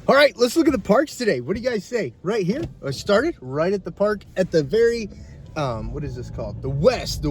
All right, let's look at the parks today. What do you guys say? Right here, I started right at the park at the very, what is this called? The west.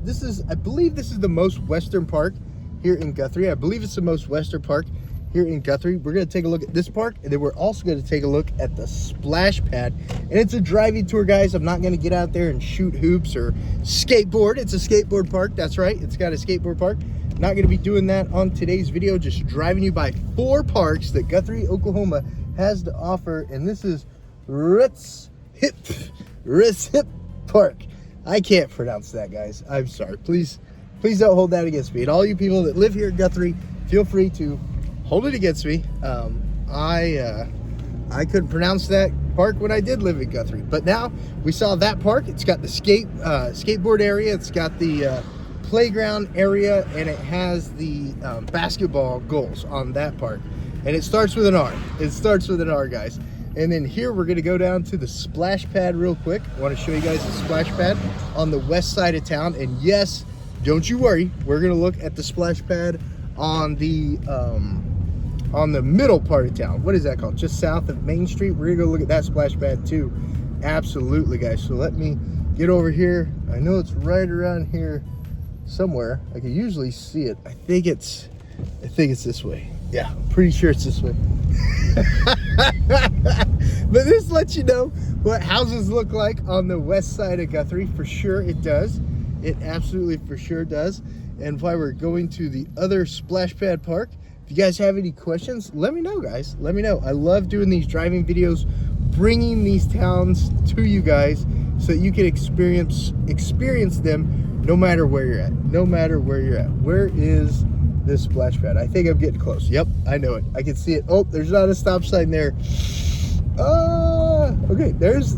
This is, I believe this is the most western park here in Guthrie. I believe it's the most western park here in Guthrie. We're gonna take a look at this park, and then we're also gonna take a look at the splash pad. And it's a driving tour, guys. I'm not gonna get out there and shoot hoops or skateboard. It's a skateboard park, that's right. It's got a skateboard park. Not gonna be doing that on today's video, just driving you by 4 parks that Guthrie, Oklahoma has to offer. And this is Ritz Hip Park. I can't pronounce that, guys. I'm sorry. Please don't hold that against me. And all you people that live here in Guthrie, feel free to hold it against me. I couldn't pronounce that park when I did live in Guthrie, but now we saw that park. It's got the skateboard area. It's got the playground area, and it has the basketball goals on that park. And it starts with an R. It starts with an R, guys. And then here we're gonna go down to the splash pad real quick. I wanna show you guys the splash pad on the west side of town. And yes, don't you worry, we're gonna look at the splash pad on the middle part of town. What is that called? Just south of Main Street. We're gonna go look at that splash pad too. Absolutely, guys. So let me get over here. I know it's right around here somewhere. I can usually see it. I think it's this way. Yeah, I'm pretty sure it's this way. But this lets you know what houses look like on the west side of Guthrie. For sure it does. It absolutely for sure does. And while we're going to the other splash pad park, if you guys have any questions, let me know, guys. Let me know. I love doing these driving videos, bringing these towns to you guys so that you can experience them no matter where you're at. No matter where you're at. Where is this splash pad? I think I'm getting close. Yep, I know it. I can see it. Oh, there's not a stop sign there. Okay,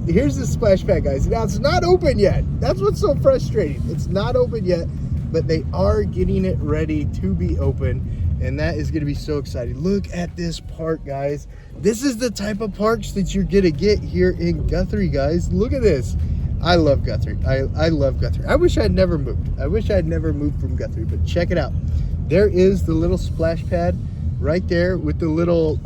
here's the splash pad, guys. Now it's not open yet. That's what's so frustrating. It's not open yet, but they are getting it ready to be open, and that is going to be so exciting. Look at this park, guys. This is the type of parks that you're going to get here in Guthrie, guys. Look at this. I love Guthrie. I love Guthrie. I wish I'd never moved. I wish I'd never moved from Guthrie, but check it out. There is the little splash pad right there with the little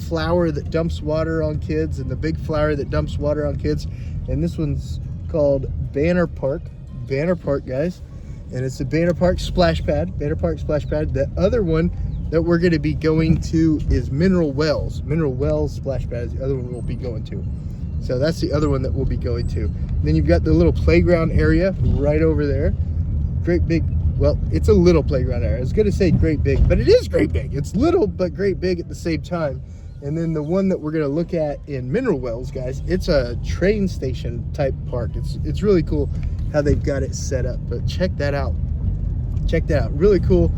flower that dumps water on kids, and the big flower that dumps water on kids. And this one's called Banner Park, guys. And it's the Banner Park splash pad, The other one that we're going to be going to is Mineral Wells splash pad is the other one we'll be going to. So that's the other one that we'll be going to. And then you've got the little playground area right over there. Great big, well, it's a little playground area. I was going to say great big, but it is great big. It's little but great big at the same time. And then the one that we're going to look at in Mineral Wells, guys, it's a train station type park. It's really cool how they've got it set up. But check that out. Really cool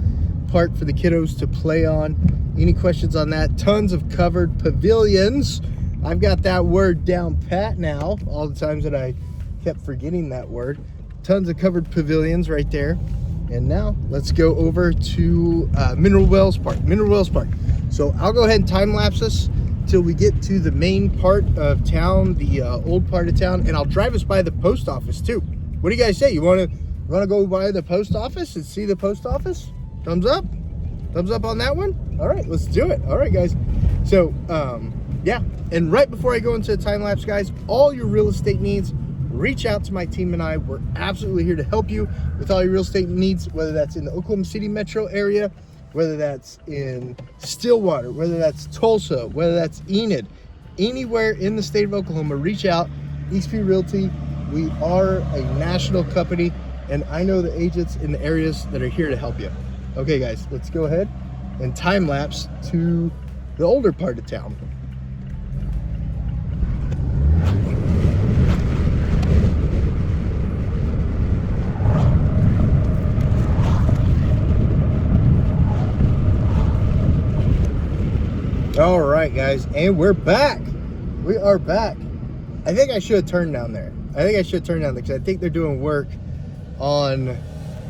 park for the kiddos to play on. Any questions on that? Tons of covered pavilions. I've got that word down pat now. All the times that I kept forgetting that word. Tons of covered pavilions right there. And now let's go over to Mineral Wells Park. So I'll go ahead and time lapse us till we get to the main part of town, the old part of town, and I'll drive us by the post office too. What do you guys say? You want to go by the post office and see the post office? Thumbs up? Thumbs up on that one? All right, let's do it. All right, guys. So yeah, and right before I go into the time lapse, guys, all your real estate needs, reach out to my team and I. We're absolutely here to help you with all your real estate needs, whether that's in the Oklahoma City metro area, whether that's in Stillwater, whether that's Tulsa, whether that's Enid, anywhere in the state of Oklahoma. Reach out. XP Realty. We are a national company, and I know the agents in the areas that are here to help you. Okay, guys, let's go ahead and time lapse to the older part of town. All right, guys, and we're back. We are back. I think I should have turned down there. Because I think they're doing work on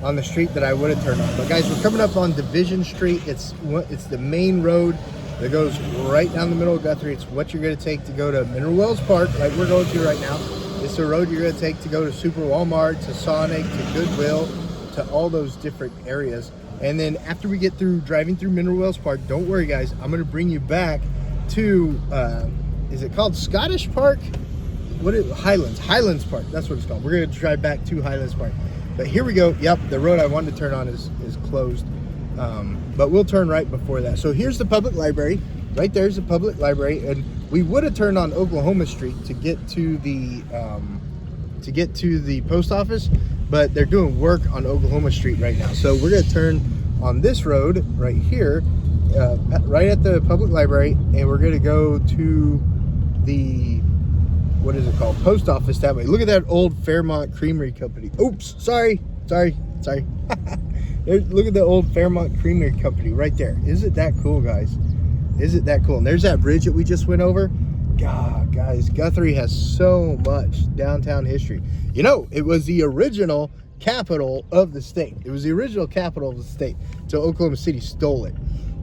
the street that I would have turned on. But guys, we're coming up on Division Street. It's the main road that goes right down the middle of Guthrie. It's what you're going to take to go to Mineral Wells Park, like we're going to right now. It's the road you're going to take to go to Super Walmart, to Sonic, to Goodwill, to all those different areas. And then after we get through driving through Mineral Wells Park, don't worry, guys, I'm going to bring you back to, is it called Scottish Park? Highlands Park, that's what it's called. We're gonna drive back to Highlands Park. But here we go. Yep, the road I wanted to turn on is closed. But we'll turn right before that. So here's the public library. Right there's the public library, and we would have turned on Oklahoma Street to get to the post office, but they're doing work on Oklahoma Street right now. So we're gonna turn on this road right here, right at the public library, and we're gonna go to the, what is it called, post office that way. Look at that old Fairmont Creamery Company. Oops, sorry. Look at the old Fairmont Creamery Company right there. Isn't that cool, guys? Isn't that cool? And there's that bridge that we just went over. God, guys, Guthrie has so much downtown history. You know, it was the original capital of the state. It was the original capital of the state till Oklahoma City stole it.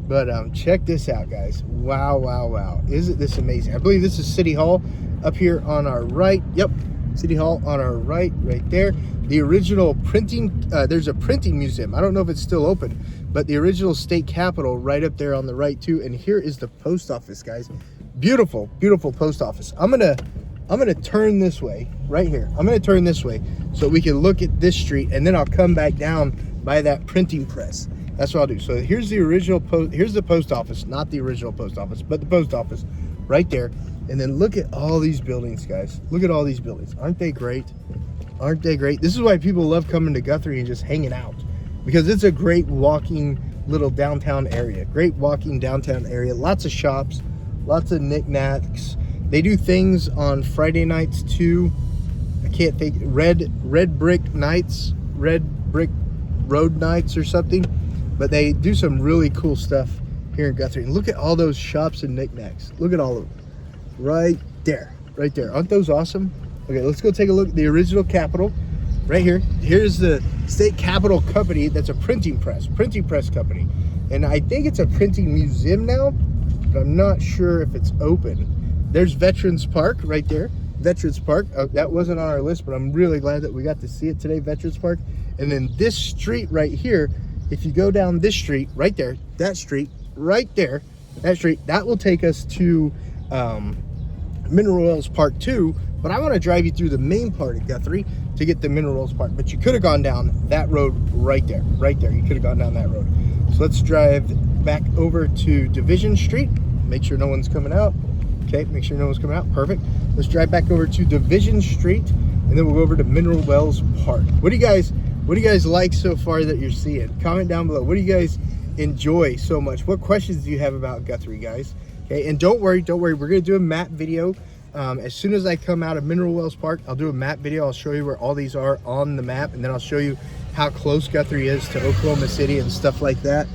But check this out, guys. Wow. Isn't this amazing? I believe this is City Hall up here on our right. Yep, City Hall on our right there. The original printing, there's a printing museum. I don't know if it's still open, but the original state capitol right up there on the right too. And here is the post office, guys. Beautiful post office. I'm gonna turn this way right here. I'm gonna turn this way so we can look at this street, and then I'll come back down by that printing press. That's what I'll do. So here's the original here's the post office, not the original post office, but the post office right there. And then look at all these buildings, guys. Look at all these buildings. Aren't they great? Aren't they great? This is why people love coming to Guthrie and just hanging out, because it's a great walking little downtown area. Great walking downtown area. Lots of shops, lots of knickknacks. They do things on Friday nights too. I can't think, red brick road nights or something. But they do some really cool stuff here in Guthrie. And look at all those shops and knickknacks. Look at all of them. Right there. Aren't those awesome? Okay, let's go take a look at the original Capitol. Right here. Here's the state Capitol company. That's a printing press company. And I think it's a printing museum now, but I'm not sure if it's open. There's Veterans Park right there. Veterans Park. That wasn't on our list, but I'm really glad that we got to see it today, Veterans Park. And then this street right here, if you go down this street right there, that street right there, that will take us to Mineral Wells Park 2. But I want to drive you through the main part of Guthrie to get to Mineral Wells Park. But you could have gone down that road right there. You could have gone down that road. So let's drive back over to Division Street. Make sure no one's coming out. Okay, make sure no one's coming out. Perfect. Let's drive back over to Division Street, and then we'll go over to Mineral Wells Park. What do you guys like so far that you're seeing? Comment down below. What do you guys enjoy so much? What questions do you have about Guthrie, guys? Okay, and don't worry. We're gonna do a map video. As soon as I come out of Mineral Wells Park, I'll do a map video. I'll show you where all these are on the map, and then I'll show you how close Guthrie is to Oklahoma City and stuff like that.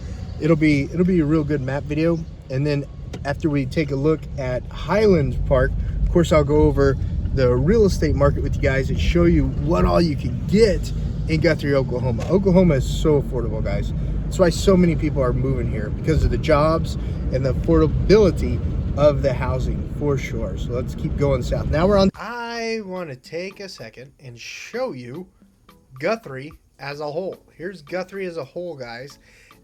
It'll be a real good map video. And then after we take a look at Highland Park, of course, I'll go over the real estate market with you guys and show you what all you can get in Guthrie, Oklahoma. Oklahoma is so affordable, guys. That's why so many people are moving here, because of the jobs and the affordability of the housing, for sure. So let's keep going south. Now I want to take a second and show you Guthrie as a whole. Here's Guthrie as a whole, guys,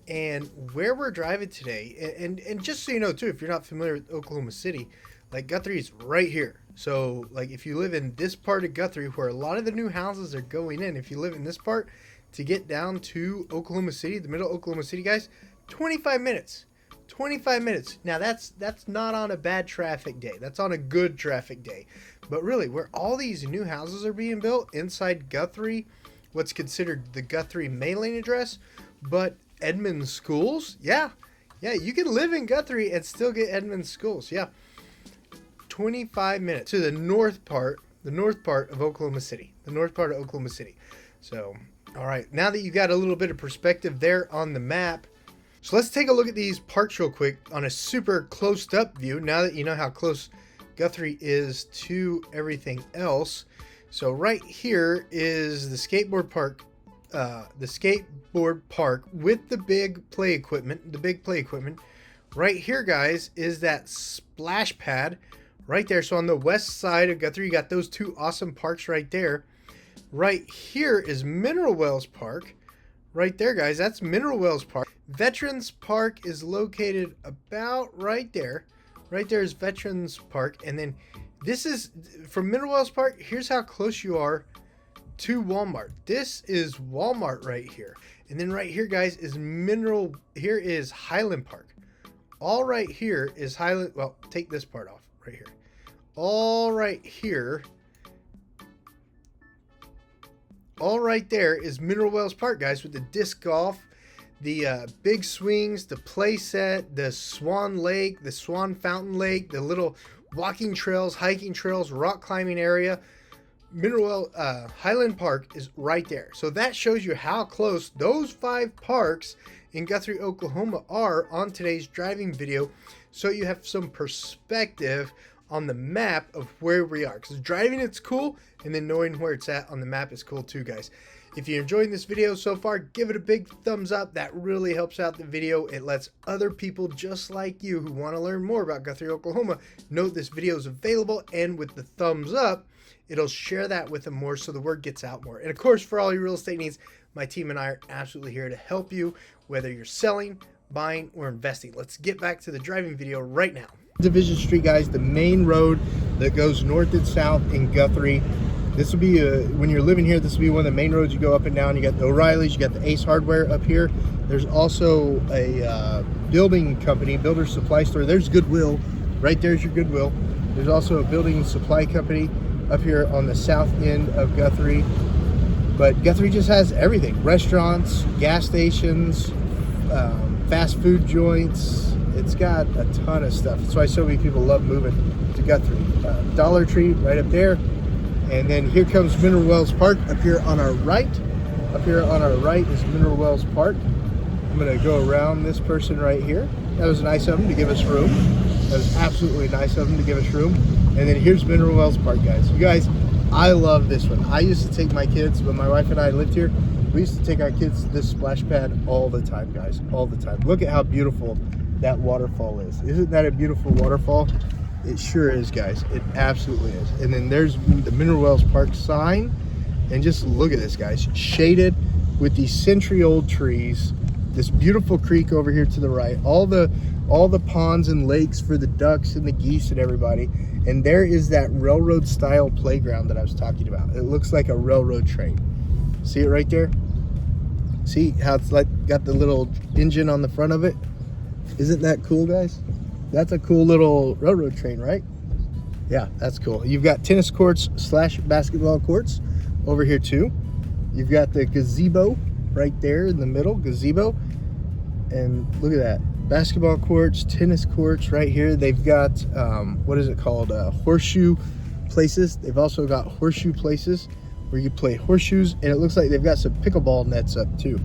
and where we're driving today. And just so you know too, if you're not familiar with Oklahoma City, like Guthrie is right here. So like if you live in this part of Guthrie where a lot of the new houses are going in, if you live in this part, to get down to Oklahoma City, the middle of Oklahoma City, guys, 25 minutes. 25 minutes. Now that's not on a bad traffic day. That's on a good traffic day. But really, where all these new houses are being built inside Guthrie, what's considered the Guthrie mailing address, but Edmond schools, yeah, you can live in Guthrie and still get Edmond schools. Yeah, 25 minutes to the north part of Oklahoma City, So, all right, now that you got a little bit of perspective there on the map, so let's take a look at these parks real quick on a super close up view, now that you know how close Guthrie is to everything else. So right here is the skateboard park with the big play equipment. Right here, guys, is that splash pad right there. So on the west side of Guthrie, you got those two awesome parks right there. Right here is Mineral Wells Park. Right there, guys, that's Mineral Wells Park. Veterans Park is located about right there. Right there is Veterans Park. And then this is from Mineral Wells Park. Here's how close you are to Walmart. This is Walmart right here. And then right here, guys, is here is Highland Park. All right here is Highland. Well, take this part off right here. All right here. All right there is Mineral Wells Park, guys, with the disc golf, the big swings, the play set, the Swan Lake, the Swan Fountain Lake, the little walking trails, hiking trails, rock climbing area. Highland Park is right there. So that shows you how close those 5 parks in Guthrie, Oklahoma are on today's driving video. So you have some perspective on the map of where we are, because driving it's cool, and then knowing where it's at on the map is cool too, guys. If you're enjoying this video so far, give it a big thumbs up. That really helps out the video. It lets other people just like you who want to learn more about Guthrie, Oklahoma know this video is available, and with the thumbs up, it'll share that with them more so the word gets out more. And of course, for all your real estate needs, my team and I are absolutely here to help you, whether you're selling, buying, or investing. Let's get back to the driving video right now. Division Street, guys, the main road that goes north and south in Guthrie. This will be when you're living here, this will be one of the main roads you go up and down. You got the O'Reilly's, you got the Ace Hardware up here. There's also a building company, builder supply store. There's Goodwill. Right there's your Goodwill. There's also a building supply company up here on the south end of Guthrie. But Guthrie just has everything. Restaurants, gas stations, fast food joints. It's got a ton of stuff. That's why so many people love moving to Guthrie. Dollar Tree right up there. And then here comes Mineral Wells Park up here on our right. Up here on our right is Mineral Wells Park. I'm going to go around this person right here. That was nice of them to give us room. That was absolutely nice of them to give us room. And then here's Mineral Wells Park, guys. You guys, I love this one. I used to take my kids, when my wife and I lived here, we used to take our kids to this splash pad all the time, guys, all the time. Look at how beautiful that waterfall is. Isn't that a beautiful waterfall? It sure is, guys. It absolutely is. And then there's the Mineral Wells Park sign. And just look at this, guys. Shaded with these century-old trees. This beautiful creek over here to the right. All the ponds and lakes for the ducks and the geese and everybody. And there is that railroad-style playground that I was talking about. It looks like a railroad train. See it right there? See how it's like got the little engine on the front of it? Isn't that cool, guys? That's a cool little railroad train, right? Yeah, that's cool. You've got tennis courts / basketball courts over here too. You've got the gazebo right there in the middle, gazebo. And look at that. Basketball courts, tennis courts right here. They've got, what is it called? Horseshoe places. They've also got horseshoe places where you play horseshoes. And it looks like they've got some pickleball nets up too.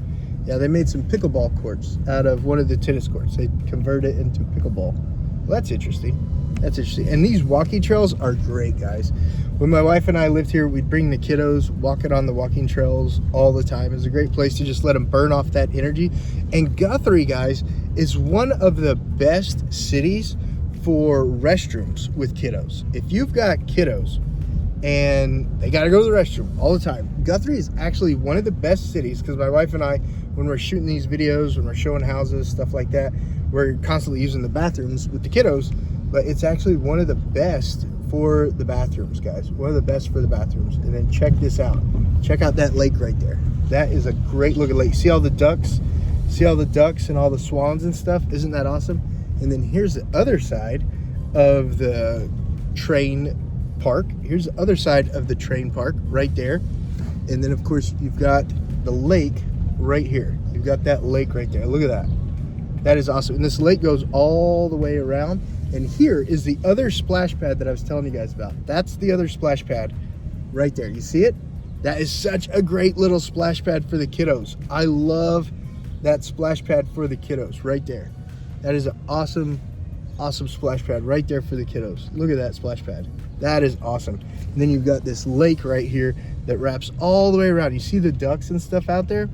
Yeah, they made some pickleball courts out of one of the tennis courts. They converted it into pickleball. Well, that's interesting. That's interesting. And these walking trails are great, guys. When my wife and I lived here, we'd bring the kiddos walking on the walking trails all the time. It's a great place to just let them burn off that energy. And Guthrie, guys, is one of the best cities for restrooms with kiddos. If you've got kiddos and they got to go to the restroom all the time, Guthrie is actually one of the best cities, because my wife and I, when we're shooting these videos, when we're showing houses, stuff like that, we're constantly using the bathrooms with the kiddos. But it's actually one of the best for the bathrooms, guys. One of the best for the bathrooms. And then check this out. Check out that lake right there. That is a great looking lake. See all the ducks? See all the ducks and all the swans and stuff? Isn't that awesome? And then here's the other side of the train park. Here's the other side of the train park right there. And then of course you've got the lake right here. You've got that lake right there. Look at that. That is awesome. And this lake goes all the way around. And here is the other splash pad that I was telling you guys about. That's the other splash pad right there. You see it? That is such a great little splash pad for the kiddos. I love that splash pad for the kiddos right there. That is an awesome, awesome splash pad right there for the kiddos. Look at that splash pad. That is awesome. And then you've got this lake right here that wraps all the way around. You see the ducks and stuff out there?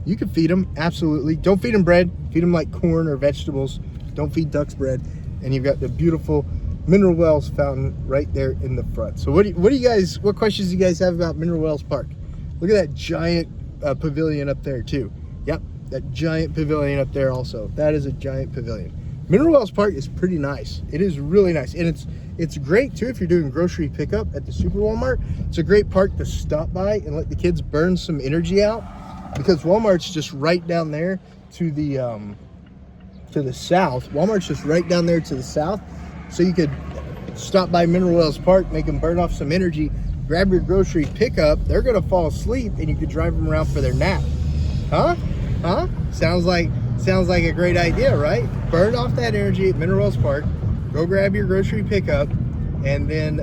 You can feed them, absolutely. Don't feed them bread. Feed them like corn or vegetables. Don't feed ducks bread. And you've got the beautiful Mineral Wells fountain right there in the front. So what questions do you guys have about Mineral Wells Park? Look at that giant pavilion up there too. Yep, that giant pavilion up there also. That is a giant pavilion. Mineral Wells Park is pretty nice. It is really nice, and it's great too if you're doing grocery pickup at the Super Walmart. It's a great park to stop by and let the kids burn some energy out, because Walmart's just right down there to the south. Walmart's just right down there to the south, so you could stop by Mineral Wells Park, make them burn off some energy, grab your grocery pickup. They're gonna fall asleep, and you could drive them around for their nap. Huh? Sounds like a great idea, right? Burn off that energy at Mineral Wells Park, go grab your grocery pickup, and then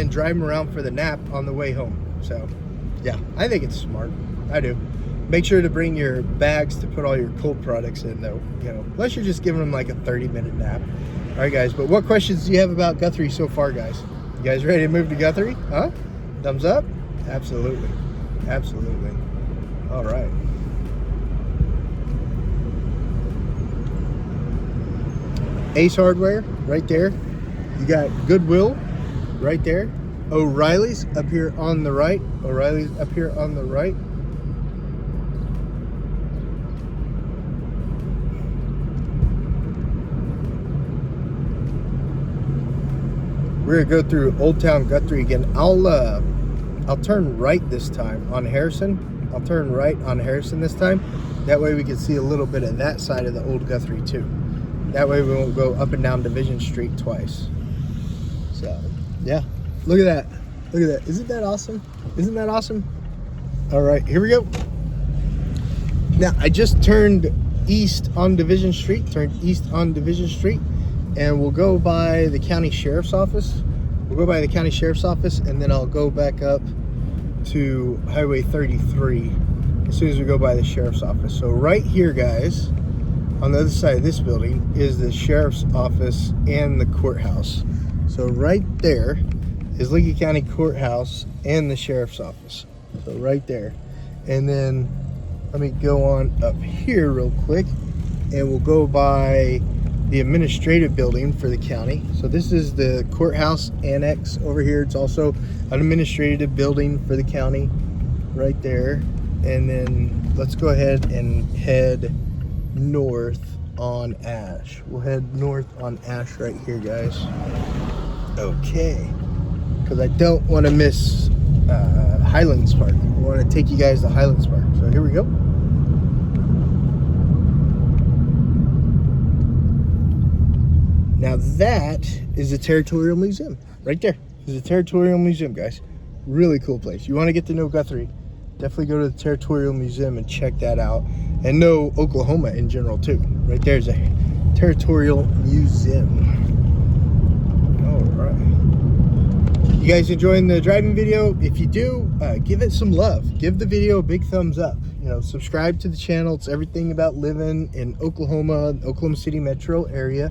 drive them around for the nap on the way home. So yeah, I think it's smart. I do. Make sure to bring your bags to put all your cold products in, though, you know, unless you're just giving them like a 30-minute nap. All right, guys, but what questions do you have about Guthrie so far, guys? You guys ready to move to Guthrie? Huh? Thumbs up? Absolutely. Absolutely. All right. Ace Hardware right there. You got Goodwill right there. O'Reilly's up here on the right. O'Reilly's up here on the right. We're gonna go through Old Town Guthrie again. I'll turn right this time on Harrison. I'll turn right on Harrison this time. That way we can see a little bit of that side of the old Guthrie too. That way we won't go up and down Division Street twice. So yeah, look at that. Look at that. Isn't that awesome? Isn't that awesome? All right, here we go. Now I just turned east on Division Street, and we'll go by the county sheriff's office. We'll go by the county sheriff's office, and then I'll go back up to Highway 33 as soon as we go by the sheriff's office. So right here, guys, on the other side of this building is the sheriff's office and the courthouse. So right there is Lincoln County Courthouse and the sheriff's office. So right there. And then let me go on up here real quick, and we'll go by the administrative building for the county. So this is the courthouse annex over here. It's also an administrative building for the county right there. And then let's go ahead and head north on Ash. We'll head north on Ash right here, guys. Okay, because I don't want to miss Highlands Park. I want to take you guys to Highlands Park. So here we go. Now that is the Territorial Museum right there. This is the Territorial Museum, guys. Really cool place. You want to get to know Guthrie, definitely go to the Territorial Museum and check that out, and know Oklahoma in general too. Right there's a Territorial Museum. All right. You guys enjoying the driving video? If you do, give it some love. Give the video a big thumbs up. You know, subscribe to the channel. It's everything about living in Oklahoma, Oklahoma City metro area.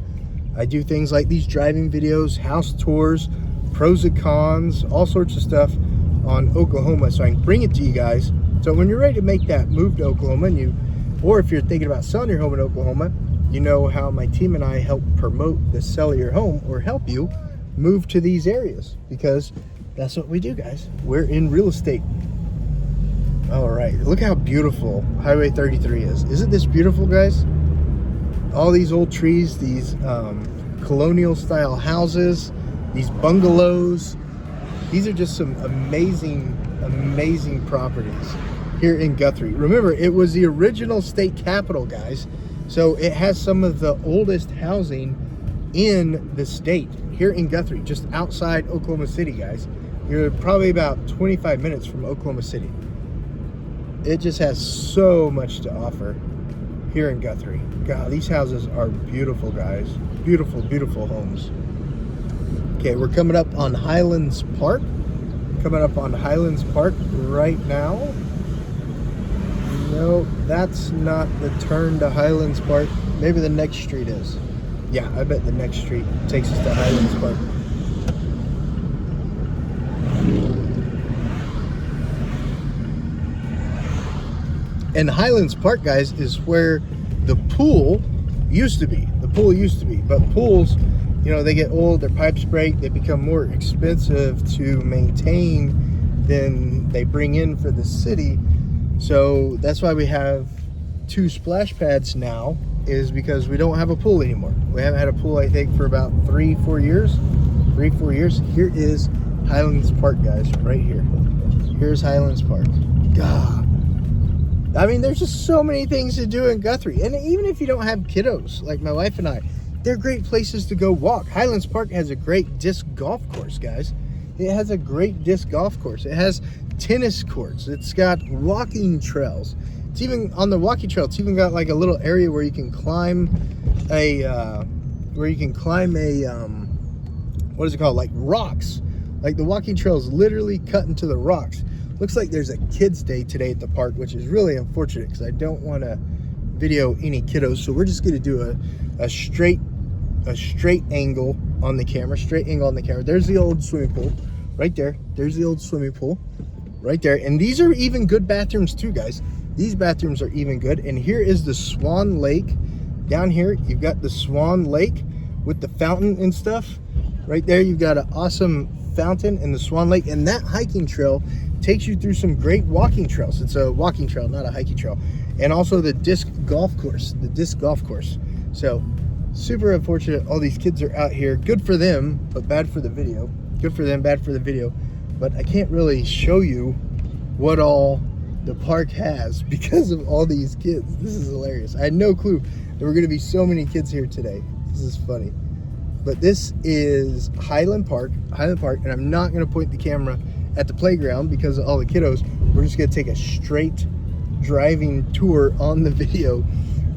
I do things like these driving videos, house tours, pros and cons, all sorts of stuff on Oklahoma, so I can bring it to you guys. So when you're ready to make that move to Oklahoma, or if you're thinking about selling your home in Oklahoma, you know how my team and I help promote the sell of your home, or help you move to these areas, because that's what we do, guys. We're in real estate. All right, look how beautiful Highway 33 is. Isn't this beautiful, guys? All these old trees, these colonial style houses, these bungalows. These are just some amazing, amazing properties here in Guthrie. Remember, it was the original state capital, guys. So it has some of the oldest housing in the state here in Guthrie, just outside Oklahoma City, guys. You're probably about 25 minutes from Oklahoma City. It just has so much to offer here in Guthrie. God, these houses are beautiful, guys. Beautiful, beautiful homes. Okay, we're coming up on Highlands Park. Coming up on Highlands Park right now. No, that's not the turn to Highlands Park. Maybe the next street is. Yeah, I bet the next street takes us to Highlands Park. And Highlands Park, guys, is where the pool used to be. The pool used to be. But pools, you know, they get old, their pipes break, they become more expensive to maintain than they bring in for the city. So that's why we have 2 splash pads now is because we don't have a pool anymore. We haven't had a pool, I think, for about 3-4 years. 3-4 years. Here is Highlands Park, guys, right here. Here's Highlands Park. God. I mean, there's just so many things to do in Guthrie. And even if you don't have kiddos, like my wife and I, they're great places to go walk. Highlands Park has a great disc golf course, guys. It has a great disc golf course. It has tennis courts. It's got walking trails. It's even on the walking trail. It's even got like a little area where you can climb what is it called? Like rocks. Like the walking trail is literally cut into the rocks. Looks like there's a kids' day today at the park, which is really unfortunate because I don't want to video any kiddos. So we're just going to do a straight angle on the camera. Straight angle on the camera. There's the old swimming pool right there. There's the old swimming pool right there. And these are even good bathrooms too, guys. These bathrooms are even good. And here is the Swan Lake. Down here, you've got the Swan Lake with the fountain and stuff. Right there, you've got an awesome fountain in the Swan Lake. And that hiking trail takes you through some great walking trails. It's a walking trail, not a hiking trail. And also the disc golf course, So super unfortunate all these kids are out here. Good for them, but bad for the video. Good for them, bad for the video. But I can't really show you what all the park has because of all these kids. This is hilarious. I had no clue there were going to be so many kids here today. This is funny. But this is Highland Park, and I'm not going to point the camera at the playground because of all the kiddos. We're just going to take a straight driving tour on the video.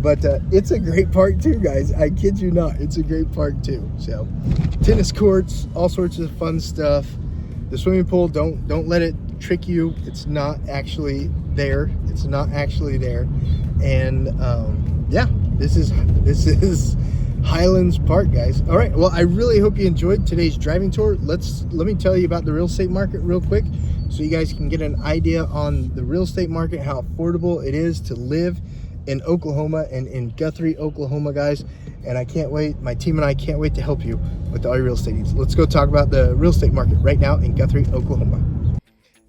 But it's a great park too, guys. I kid you not. It's a great park too. So tennis courts, all sorts of fun stuff. The swimming pool, don't let it trick you. It's not actually there. It's not actually there. And yeah, this is Highlands Park, guys. All right, well, I really hope you enjoyed today's driving tour. Let me tell you about the real estate market real quick so you guys can get an idea on the real estate market, how affordable it is to live in Oklahoma and in Guthrie, Oklahoma, guys. And I can't wait, my team and I can't wait to help you with all your real estate needs. Let's go talk about the real estate market right now in Guthrie, Oklahoma.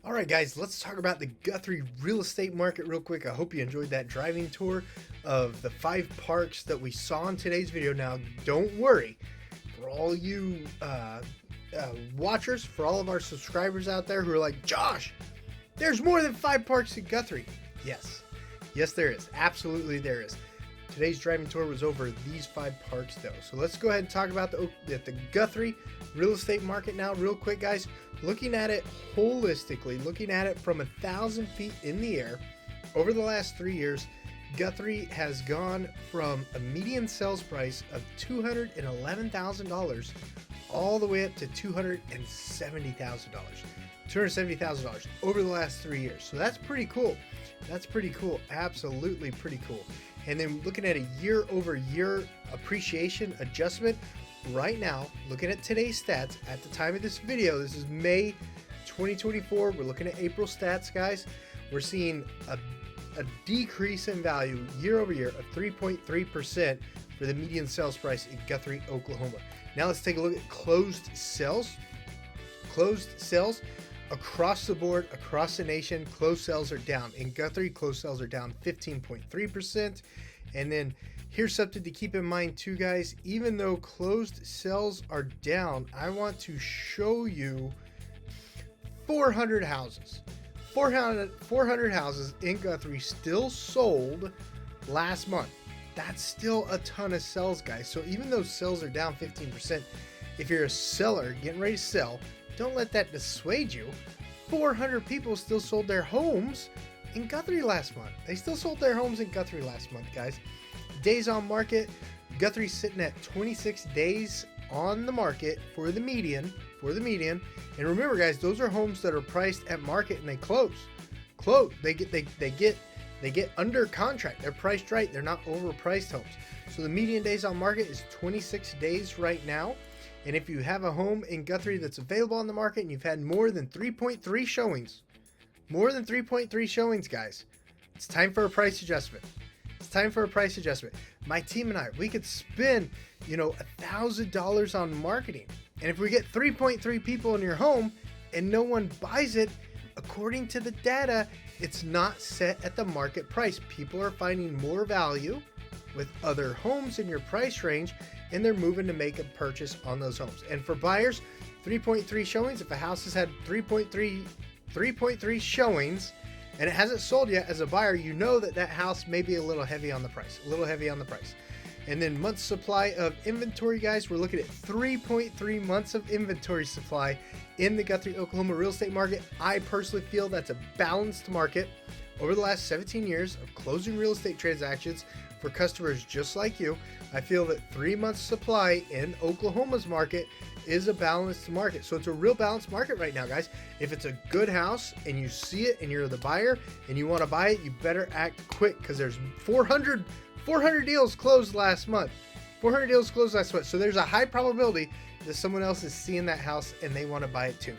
All right, guys, let's talk about the Guthrie real estate market real quick. I hope you enjoyed that driving tour of the 5 parks that we saw in today's video. Now, don't worry, for all you watchers, for all of our subscribers out there who are like, Josh, there's more than 5 parks in Guthrie. Yes, there is. Absolutely there is. Today's driving tour was over these 5 parks, though. So let's go ahead and talk about the Guthrie real estate market now real quick, guys. Looking at it holistically, looking at it from 1,000 feet in the air, over the last 3 years, Guthrie has gone from a median sales price of $211,000 all the way up to $270,000 over the last 3 years. So that's pretty cool. That's pretty cool. Absolutely pretty cool. And then looking at a year-over-year appreciation adjustment, right now, looking at today's stats, at the time of this video, this is May 2024. We're looking at April stats, guys. We're seeing a decrease in value year over year of 3.3% for the median sales price in Guthrie, Oklahoma. Now let's take a look at closed sales. Closed sales across the board, across the nation, closed sales are down. In Guthrie, closed sales are down 15.3%. And then here's something to keep in mind too, guys. Even though closed sales are down, I want to show you 400 houses. 400 houses in Guthrie still sold last month. That's still a ton of sales, guys. So even though sales are down 15%, if you're a seller getting ready to sell, don't let that dissuade you. 400 people still sold their homes in Guthrie last month. They still sold their homes in Guthrie last month, guys. Days on market, Guthrie's sitting at 26 days on the market for the median. And remember, guys, those are homes that are priced at market and they close. They get under contract. They're priced right. They're not overpriced homes. So the median days on market is 26 days right now. And if you have a home in Guthrie that's available on the market and you've had more than 3.3 showings, guys, it's time for a price adjustment. My team and I, we could spend, $1,000 on marketing. And if we get 3.3 people in your home and no one buys it, according to the data, it's not set at the market price. People are finding more value with other homes in your price range, and they're moving to make a purchase on those homes. And for buyers, 3.3 showings. If a house has had 3.3 showings and it hasn't sold yet, as a buyer, you know that that house may be a little heavy on the price, And then months supply of inventory, guys, we're looking at 3.3 months of inventory supply in the Guthrie, Oklahoma real estate market. I personally feel that's a balanced market. Over the last 17 years of closing real estate transactions for customers just like you, I feel that 3 months supply in Oklahoma's market is a balanced market. So it's a real balanced market right now, guys. If it's a good house and you see it and you're the buyer and you want to buy it, you better act quick, because there's 400 deals closed last month. 400 deals closed last month. So there's a high probability that someone else is seeing that house and they want to buy it too.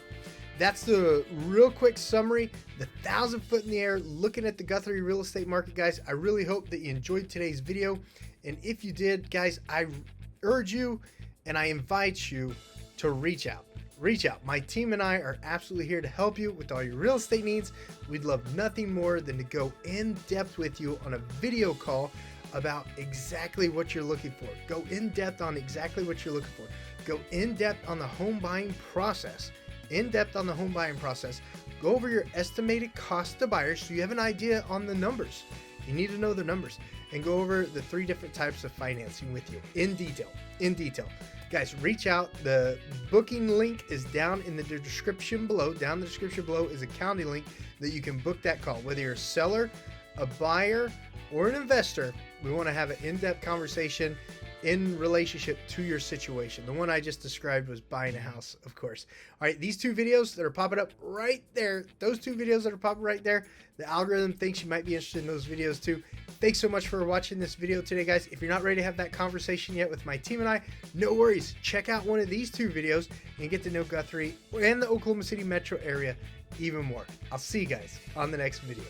That's the real quick summary, the 1,000 foot in the air looking at the Guthrie real estate market, guys. I really hope that you enjoyed today's video. And if you did, guys, I urge you and I invite you to reach out. My team and I are absolutely here to help you with all your real estate needs. We'd love nothing more than to go in depth with you on a video call about exactly what you're looking for. Go in depth on exactly what you're looking for. Go in depth on the home buying process. Go over your estimated cost to buyers so you have an idea on the numbers. You need to know the numbers, and go over the 3 different types of financing with you in detail. Guys, reach out. The booking link is down in the description below. Down in the description below is a calendar link that you can book that call. Whether you're a seller, a buyer, or an investor, we want to have an in-depth conversation in relationship to your situation. The one I just described was buying a house, of course. All right, these 2 videos that are popping up right there, those 2 videos that are popping right there, the algorithm thinks you might be interested in those videos too. Thanks so much for watching this video today, guys. If you're not ready to have that conversation yet with my team and I, no worries. Check out one of these 2 videos and get to know Guthrie and the Oklahoma City metro area even more. I'll see you guys on the next video.